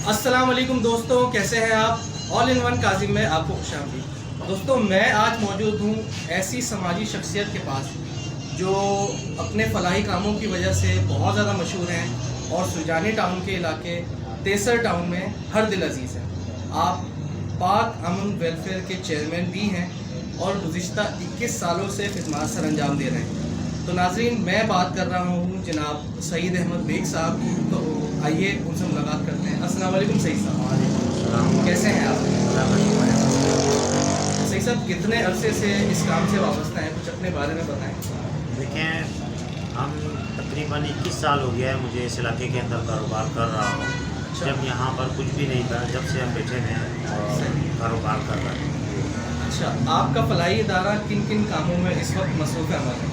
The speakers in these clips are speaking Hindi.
अस्सलाम वालेकुम दोस्तों, कैसे हैं आप। ऑल इन वन काजिम में आपको खुशामदीद। दोस्तों, मैं आज मौजूद हूँ ऐसी समाजी शख्सियत के पास जो अपने फलाही कामों की वजह से बहुत ज़्यादा मशहूर हैं और सुजानी टाउन के इलाके तेसर टाउन में हर दिल अजीज़ हैं। आप पाक अमन वेलफेयर के चेयरमैन भी हैं और गुज़िश्ता 21 सालों से खिदमत सर अंजाम दे रहे हैं। तो नाज़रीन, मैं बात कर रहा हूँ जनाब सईद अहमद बेग साहब की। तो आइए उनसे मुलाकात करते हैं। अस्सलाम वालेकुम सईद साहब, कैसे हैं आप। सईद साहब, कितने अरसे से इस काम से वाबस्ता हैं, कुछ अपने बारे में बताएं। देखें, हम तकरीबन 21 साल हो गया है मुझे इस इलाके के अंदर कारोबार कर रहा हूँ। जब यहाँ पर कुछ भी नहीं था, जब से हम बैठे हैं और कारोबार कर रहे हैं। अच्छा, आपका फलाही इदारा किन किन कामों में इस वक्त मसरूफ़ अमल है।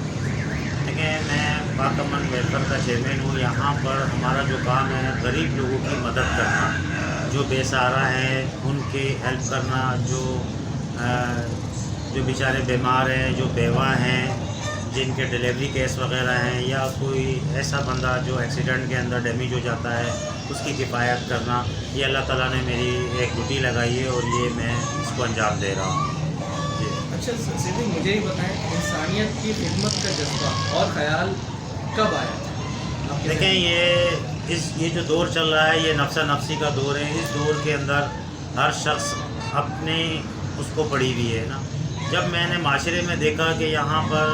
देखें, मैं पाक अमन वेलफेयर का चेयरमैन हूँ। यहाँ पर हमारा जो काम है गरीब लोगों की मदद करना, जो बेसहारा हैं उनकी हेल्प करना, जो बेचारे बीमार हैं, जो बेवा हैं, जिनके डिलीवरी केस वगैरह हैं, या कोई ऐसा बंदा जो एक्सीडेंट के अंदर डैमेज हो जाता है उसकी किफ़ायत करना। ये अल्लाह ताला ने मेरी एक ड्यूटी लगाई है और ये मैं इसको अंजाम दे रहा हूँ। अच्छा सीधी मुझे ही बताएं, इंसानियत की खिदमत का जज्बा और ख्याल कब आया। देखें, ये जो दौर चल रहा है ये नफ्सा नफ्सी का दौर है। इस दौर के अंदर हर शख्स अपने उसको पड़ी हुई है ना। जब मैंने माशरे में देखा कि यहाँ पर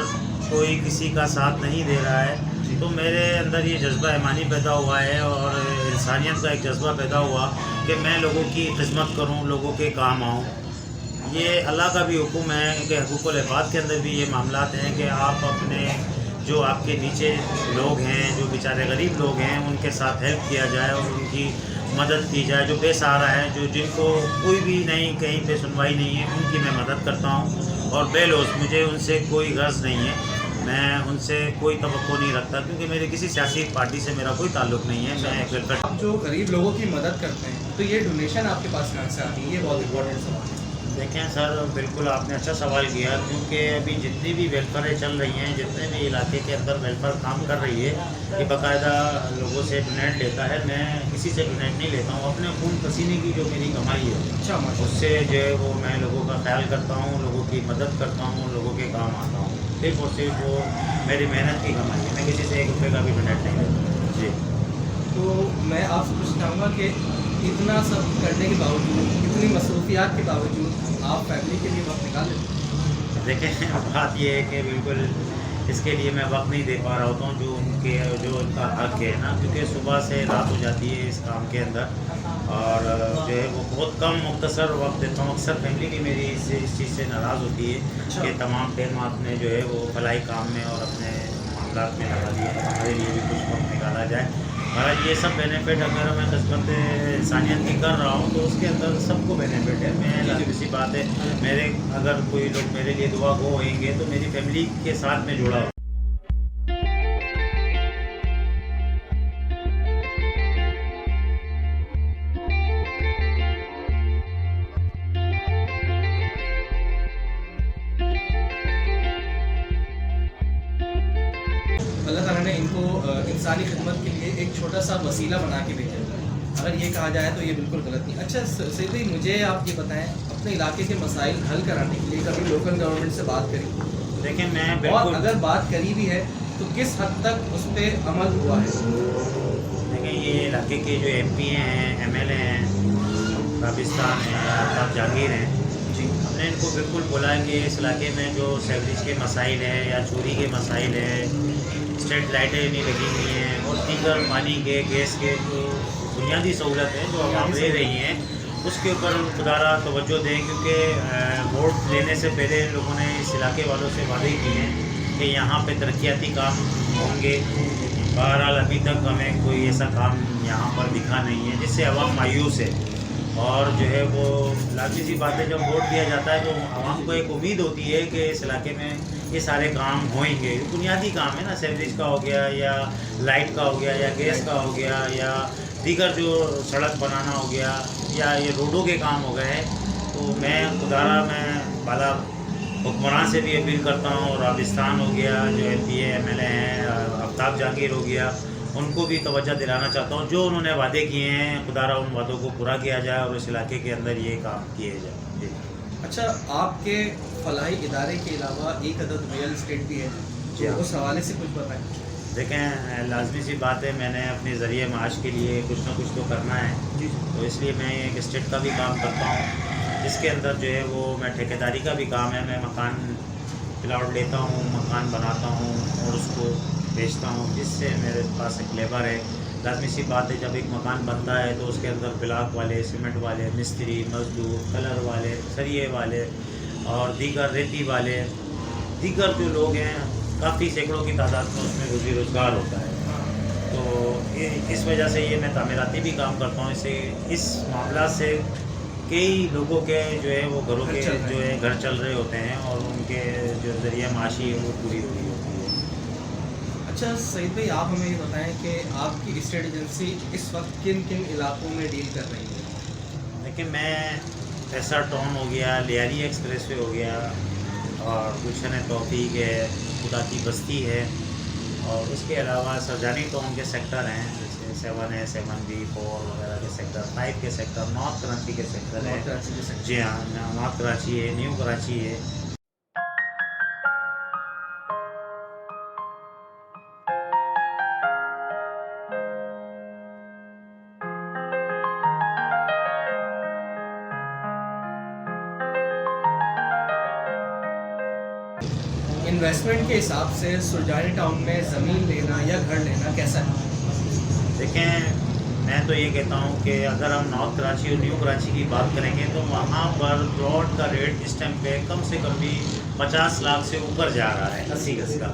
कोई किसी का साथ नहीं दे रहा है, तो मेरे अंदर ये जज्बा ईमानी पैदा हुआ है और इंसानियत का एक जज्बा पैदा हुआ कि मैं लोगों की खिदमत करूँ, लोगों के काम आऊँ। ये अल्लाह का भी हुक्म है कि हुकूकुल इबाद के अंदर भी ये मामलात हैं कि आप अपने जो आपके नीचे लोग हैं, जो बेचारे गरीब लोग हैं, उनके साथ हेल्प किया जाए और उनकी मदद की जाए। जो बेसहारा है, जिनको कोई भी नहीं, कहीं पे सुनवाई नहीं है, उनकी मैं मदद करता हूँ। और बेलोस मुझे उनसे कोई गर्ज नहीं है, मैं उनसे कोई तवक्को नहीं रखता, क्योंकि मेरे किसी सियासी पार्टी से मेरा कोई ताल्लुक़ नहीं है। मैं वेलफेयर। आप जो गरीब लोगों की मदद करते हैं, तो ये डोनेशन आपके पास कहाँ से आती है, ये बहुत इंपॉर्टेंट सवाल है। देखें सर, बिल्कुल आपने अच्छा सवाल किया, क्योंकि अभी जितनी भी वेलफेयर चल रही हैं, जितने भी इलाके के अंदर वेलफेयर काम कर रही है, ये बाकायदा लोगों से डोनेट लेता है। मैं किसी से डोनेट नहीं लेता हूँ। अपने खून पसीने की जो मेरी कमाई है, अच्छा, उससे जो है वो मैं लोगों का ख्याल करता हूँ, लोगों की मदद करता हूँ, लोगों के काम आता हूँ। सिर्फ और सिर्फ वो मेरी मेहनत की कमाई है। मैं किसी से 1 रुपये का भी डोनेट नहीं लेता जी। तो मैं आपसे पूछना चाहूँगा कि इतना सब करने के बावजूद, इतनी मसरूफियात के बावजूद आप फैमिली के लिए वक्त निकाल लेते हैं। देखें, बात ये है कि बिल्कुल इसके लिए मैं वक्त नहीं दे पा रहा होता हूँ, जो उनका हक है ना, क्योंकि सुबह से रात हो जाती है इस काम के अंदर, और जो है वो बहुत कम मुख्तसर वक्त देता हूँ। अक्सर फैमिली भी मेरी इस चीज़ से नाराज़ होती है कि तमाम टाइम आपने जो है वो भलाई काम में और अपने मामलात में लगा दिए, हमारे लिए भी कुछ वक्त निकाला जाए। और ये सब बेनिफिट अगर मैं खिदमत इंसानियत की कर रहा हूँ तो उसके अंदर सबको बेनिफिट है। मैं लाजिम सी बात है, मेरे अगर कोई लोग मेरे लिए दुआ गो होंगे तो मेरी फैमिली के साथ में जुड़ा हो। अल्लाह ताला ने इनको इंसानी खिदमत के लिए एक छोटा सा वसीला बना के भेजा है। अगर ये कहा जाए तो ये बिल्कुल गलत नहीं। अच्छा सईद भाई, मुझे आप ये बताएं, अपने इलाके के मसाइल हल कराने के लिए कभी लोकल गवर्नमेंट से बात करी? देखें, मैं और बिल्कुल, अगर बात करी भी है तो किस हद तक उस पर अमल हुआ है? देखें, ये इलाके के जो MP हैं, MLA हैं, पाकिस्तान हैं, आफ्ताब जहांगीर हैं जी, हमने इनको बिल्कुल बोला है कि इस इलाके में जो सीवरेज के मसाइल हैं या चोरी के मसाइल हैं, स्ट्रीट लाइटें नहीं लगी हुई हैं और दीगर पानी के, गैस के जो बुनियादी सहूलत हैं जो आवाम ले रही हैं, उसके ऊपर खुदारा तवज्जो दें। क्योंकि वोट लेने से पहले लोगों ने इस इलाके वालों से वादे किए हैं कि यहाँ पे तरक्याती काम होंगे। बहरहाल अभी तक हमें कोई ऐसा काम यहाँ पर दिखा नहीं है, जिससे आवाम मायूस है। और जो है वो लाजमी सी बात है, जब वोट दिया जाता है तो आवाम को एक उम्मीद होती है कि इस इलाके में ये सारे काम होंगे। बुनियादी काम है ना, सीवरेज का हो गया या लाइट का हो गया या गैस का हो गया या दीगर जो सड़क बनाना हो गया या ये रोडों के काम हो गए। तो मैं बाला हुक्मरान से भी अपील करता हूँ। राबिस्तान हो गया, जो MP MLA हैं, आफ्ताब जहांगीर हो गया, उनको भी तवज्जो दिलाना चाहता हूँ। जो उन्होंने वादे किए हैं खुदारा उन वादों को पूरा किया जाए और इस इलाके के अंदर ये काम किए जाए। जी। अच्छा, आपके फलाही इदारे के अलावा एक अदद रियल इस्टेट भी है, जी हाँ। तो उस हवाले से कुछ बताएं। देखें, लाजमी सी बात है, मैंने अपने ज़रिए माश के लिए कुछ ना कुछ तो करना है, जी तो इसलिए मैं एक स्टेट का भी काम करता हूँ, जिसके अंदर जो है वो मैं ठेकेदारी का भी काम है। मैं मकान प्लॉट लेता हूँ, मकान बनाता हूँ और उसको बेचता हूँ, जिससे मेरे पास एक लेबर है। लाजमी सी बात है, जब एक मकान बनता है तो उसके अंदर ब्लॉक वाले, सीमेंट वाले, मिस्त्री, मजदूर, कलर वाले, सरिये वाले और दीगर रेती वाले, दीगर जो लोग हैं, काफ़ी सैकड़ों की तादाद में उसमें रोज़ी रोज़गार होता है। तो इस वजह से ये मैं तामीराती भी काम करता हूँ। इससे इस मामला से कई लोगों के जो है वो घरों के जो है घर चल रहे होते हैं और उनके जो ज़रिया माशी है वो पूरी हुई होती है। अच्छा सईद भाई, आप हमें ये बताएं कि आपकी स्टेट एजेंसी इस वक्त किन किन इलाकों में डील कर रही है। देखिए, मैं पैसा टाउन हो गया, लियारी एक्सप्रेस वे हो गया और गुलशन तौफीक है, खुदा की बस्ती है और उसके अलावा सरजानी टाउन के सेक्टर हैं, जैसे 7 है, 7B, 4 वगैरह के सेक्टर, 5 के सेक्टर, नॉर्थ कराची के सेक्टर है। जी हाँ, नॉर्थ कराची है, न्यू कराची है। इन्वेस्टमेंट के हिसाब से सुरजानी टाउन में ज़मीन लेना या घर लेना कैसा है? देखें, मैं तो ये कहता हूँ कि अगर हम नॉर्थ कराची और न्यू कराची की बात करेंगे तो वहाँ पर प्लॉट का रेट इस टाइम पे कम से कम भी 50 लाख से ऊपर जा रहा है, 80 गज का।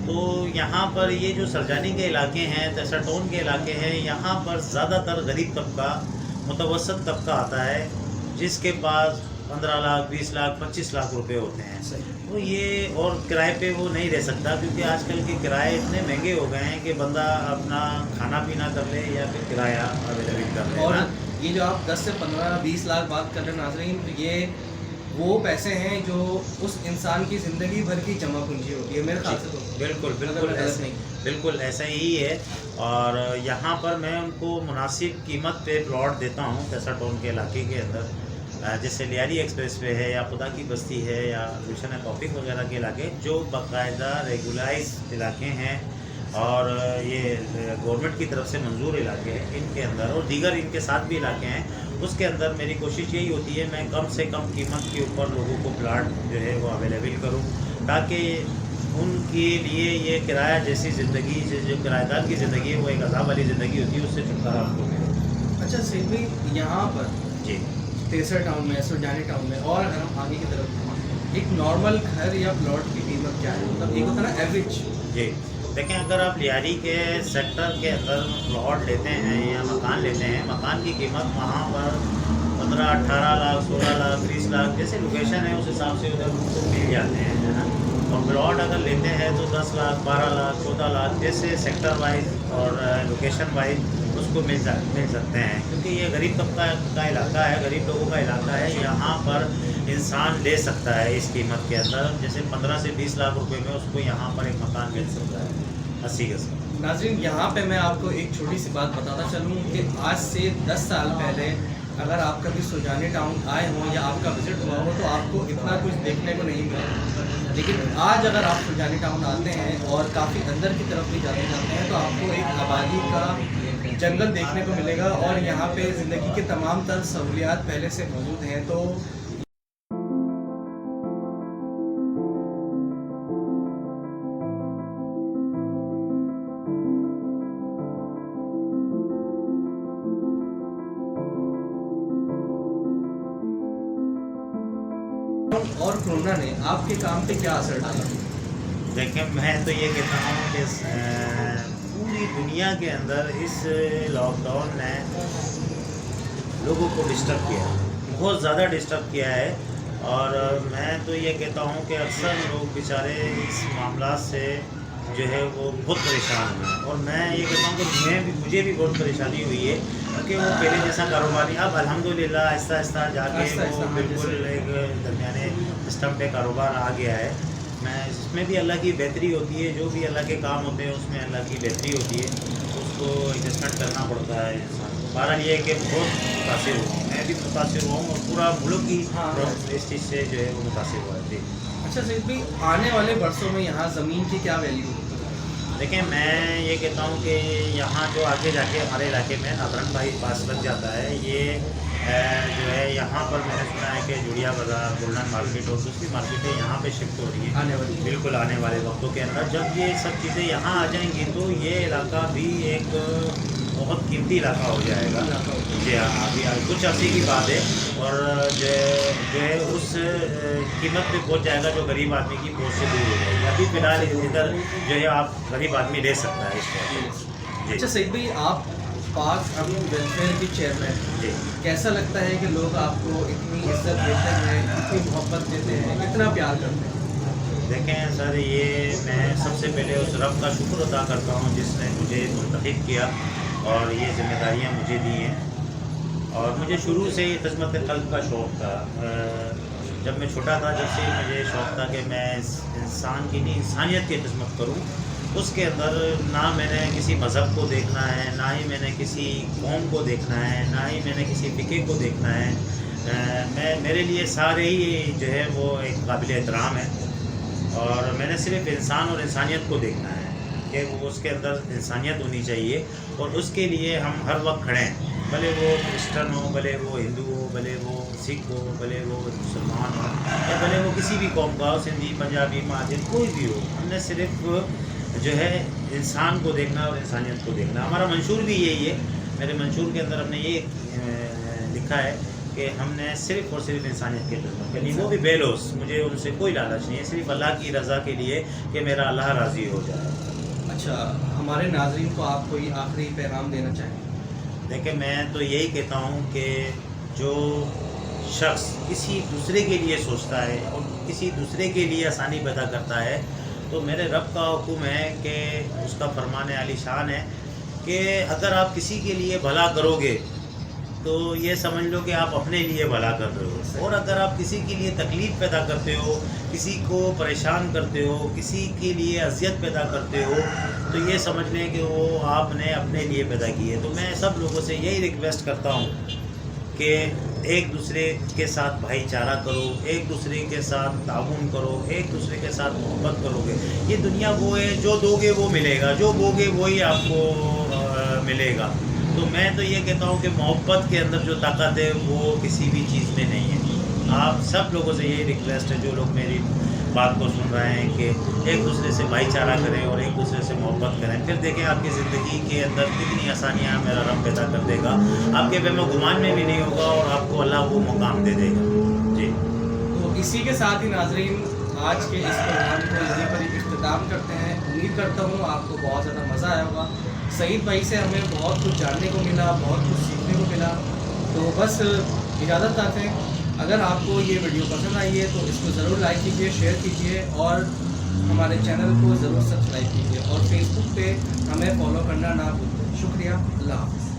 तो यहाँ पर ये जो सरजानी के इलाके हैं, तसरटोन के इलाके हैं, यहाँ पर ज़्यादातर गरीब तबका, मुतवसत तबका आता है, जिसके पास 15 लाख, 20 लाख, 25 लाख रुपए होते हैं। तो ये और किराए पे वो नहीं रह सकता, क्योंकि आजकल के किराए इतने महंगे हो गए हैं कि बंदा अपना खाना पीना कर ले या फिर किराया अवेलेबल कर ले। और ये जो आप 10 से 15-20 लाख बात कर रहे हैं नाज़रीन, तो ये वो पैसे हैं जो उस इंसान की ज़िंदगी भर की जमा पूंजी होती है मेरे ख्याल से। तो बिल्कुल बिल्कुल ऐसा ही है। और यहाँ पर मैं उनको मुनासिब कीमत पे प्लॉट देता हूँ तसरटोन के इलाके के अंदर, जैसे लियारी एक्सप्रेस वे है या खुदा की बस्ती है या गुलशन तौफीक वगैरह के इलाके, जो बाकायदा रेगुलाइज इलाके हैं और ये गवर्नमेंट की तरफ से मंजूर इलाके हैं, इनके अंदर और दीगर इनके साथ भी इलाके हैं, उसके अंदर मेरी कोशिश यही होती है मैं कम से कम कीमत के ऊपर लोगों को प्लाट जो है वो अवेलेबल करूँ, ताकि उनके लिए ये किराया जैसी ज़िंदगी, जो किराएदार की ज़िंदगी है वो एक अज़ाब वाली ज़िंदगी होती है, उससे छुटकारा उनको मिले। अच्छा सईद भाई, यहाँ पर जी, तेसर टाउन में, सुरजानी टाउन में और अगर हम आगे की तरफ, एक नॉर्मल घर या प्लॉट की कीमत क्या है? मतलब एक होता है ना एवरेज। जी देखें, अगर आप लियारी के सेक्टर के अंदर प्लॉट लेते हैं या मकान लेते हैं, मकान की कीमत वहाँ पर 15, 18 लाख, 16 लाख, 20 लाख जैसे लोकेशन है उस हिसाब से उधर उनको मिल जाते हैं, है ना। और प्लॉट अगर लेते हैं तो 10 लाख, 12 लाख, 14 लाख जैसे सेक्टर वाइज और लोकेशन वाइज उसको मिल सकते हैं, क्योंकि ये गरीब तबका का इलाका है, गरीब लोगों का इलाका है। यहाँ पर इंसान ले सकता है इस कीमत के अंदर, जैसे 15 से 20 लाख रुपए में उसको यहाँ पर एक मकान मिल सकता है 80 गज का। नाज़रीन, यहाँ पे मैं आपको एक छोटी सी बात बताता चलूँ कि आज से 10 साल पहले अगर आप कभी सुरजानी टाउन आए हों या आपका विजिट हुआ हो तो आपको इतना कुछ देखने को नहीं मिला, लेकिन आज अगर आप सुरजानी टाउन आते हैं और काफ़ी अंदर की तरफ भी जाते हैं तो आपको एक आबादी का जंगल देखने को मिलेगा और यहाँ पे ज़िंदगी के तमाम तर सहूलियात पहले से मौजूद हैं। तो और कोरोना ने आपके काम पे क्या असर डाला? देखिए, मैं तो ये कहता हूँ कि पूरी दुनिया के अंदर इस लॉकडाउन ने लोगों को डिस्टर्ब किया, बहुत ज़्यादा डिस्टर्ब किया है। और मैं तो ये कहता हूँ कि अक्सर लोग बेचारे इस मामला से जो है वो बहुत परेशान हैं, और मैं ये कहता हूँ कि मुझे भी बहुत परेशानी हुई है, क्योंकि वो पहले जैसा कारोबार नहीं, अब अल्हम्दुलिल्लाह आहिस्ता आहिस्ता जाके वो बिल्कुल एक दरमियाने सिस्टम पे कारोबार आ गया है। मैं इसमें भी अल्लाह की बेहतरी होती है, जो भी अल्लाह के काम होते हैं उसमें अल्लाह की बेहतरी होती है। उसको एडजस्टमेंट करना पड़ता है इंसान को। बहरहाल ये है कि बहुत मुतासिर हुआ, मैं भी मुतासिर हुआ हूँ और पूरा मुल्क ही हाँ। इस चीज़ से जो है वो मुतासिर हुआ है। जी अच्छा सईद भाई, आने वाले वर्षों में यहाँ ज़मीन की क्या वैल्यू होगी? देखिए, मैं ये कहता हूँ कि यहाँ जो आगे जाके हमारे इलाके में नादरन भाई पास लग जाता है, ये जो है यहाँ पर मैंने सुना है कि जुड़िया बाज़ार, गोल्डन मार्केट और दूसरी मार्केटें यहाँ पे शिफ्ट हो रही हैं आने वाली बिल्कुल आने वाले वक्तों के अंदर। जब ये सब चीज़ें यहाँ आ जाएंगी तो ये इलाका भी एक बहुत कीमती इलाका हो जाएगा। जी हाँ, अभी कुछ अर्से की बात है और जो है उस कीमत पे पहुँच जाएगा जो गरीब आदमी की पहुँच से दूर हो जाएगी। अभी फ़िलहाल इधर जो है आप गरीब आदमी ले सकता है इसको। जी अच्छा सईद भाई, आप पाक अमीन वेलफेयर के चेयरमैन, जी कैसा लगता है कि लोग आपको इतनी इज्जत देते हैं, इतनी मोहब्बत देते हैं, इतना प्यार करते हैं? देखें सर, ये मैं सबसे पहले उस रब का शुक्र अदा करता हूँ जिसने मुझे मुंतखब किया और ये जिम्मेदारियाँ मुझे दी हैं। और मुझे शुरू से ही खिदमत क़ल्ब का शौक़ था। जब मैं छोटा था, जब से मुझे शौक़ था कि मैं इंसान की नहीं इंसानियत की खिदमत करूँ। उसके अंदर ना मैंने किसी मज़हब को देखना है, ना ही मैंने किसी कौम को देखना है, ना ही मैंने किसी फ़िक़े को देखना है। मेरे लिए सारे ही जो है वो एक काबिल एहतराम है और मैंने सिर्फ़ इंसान और इंसानियत को देखना है कि वो उसके अंदर इंसानियत होनी चाहिए और उसके लिए हम हर वक्त खड़े हैं। भले वो क्रिश्चन हो, भले वो हिंदू हो, भले वो सिख हो, भले वो मुसलमान हो या भले वो किसी भी कौम का हो, सिंधी, पंजाबी, महाजन, कोई भी हो। हमने सिर्फ़ जो है इंसान को देखना और इंसानियत को देखना। हमारा मंशूर भी यही है। मेरे मंशूर के अंदर हमने ये लिखा है कि हमने सिर्फ़ और सिर्फ इंसानियत की खिदमत करनी, वो भी बेलोस। मुझे उनसे कोई लालच नहीं है, सिर्फ अल्लाह की रज़ा के लिए कि मेरा अल्लाह राज़ी हो जाए। अच्छा, हमारे नाज़रीन को आप कोई आखिरी पैगाम देना चाहें? देखिए, मैं तो यही कहता हूँ कि जो शख्स किसी दूसरे के लिए सोचता है और किसी दूसरे के लिए आसानी पैदा करता है, तो मेरे रब का हुक्म है कि उसका फरमान आलीशान है कि अगर आप किसी के लिए भला करोगे तो ये समझ लो कि आप अपने लिए भला कर रहे हो। और अगर आप किसी के लिए तकलीफ़ पैदा करते हो, किसी को परेशान करते हो, किसी के लिए अज़ियत पैदा करते हो, तो ये समझ लें कि वो आपने अपने लिए पैदा की है। तो मैं सब लोगों से यही रिक्वेस्ट करता हूँ कि एक दूसरे के साथ भाईचारा करो, एक दूसरे के साथ ताउन करो, एक दूसरे के साथ मोहब्बत करोगे। ये दुनिया वो है, जो दोगे वो मिलेगा, जो बोगे वही आपको मिलेगा। तो मैं तो ये कहता हूँ कि मोहब्बत के अंदर जो ताकत है वो किसी भी चीज़ में नहीं है। आप सब लोगों से यही रिक्वेस्ट है, जो लोग मेरी बात को सुन रहे हैं, कि एक दूसरे से भाईचारा करें और एक दूसरे से मोहब्बत करें। फिर देखें आपकी ज़िंदगी के अंदर कितनी आसानियाँ मेरा रब पैदा कर देगा। आपके वहम गुमान में भी नहीं होगा और आपको अल्लाह वो मुकाम दे देगा। जी, तो इसी के साथ ही नाज़रीन, आज के इस प्रोग्राम को यहीं पर ही इख्तिताम करते हैं। उम्मीद करता हूँ आपको बहुत ज़्यादा मज़ा आया होगा। सईद भाई से हमें बहुत कुछ जानने को मिला, बहुत कुछ सीखने को मिला। तो बस इजाज़त चाहते हैं। अगर आपको ये वीडियो पसंद आई है तो इसको ज़रूर लाइक कीजिए, शेयर कीजिए और हमारे चैनल को ज़रूर सब्सक्राइब कीजिए और फेसबुक पे हमें फॉलो करना ना भूलें। शुक्रिया, अल्लाह हाफ़िज़।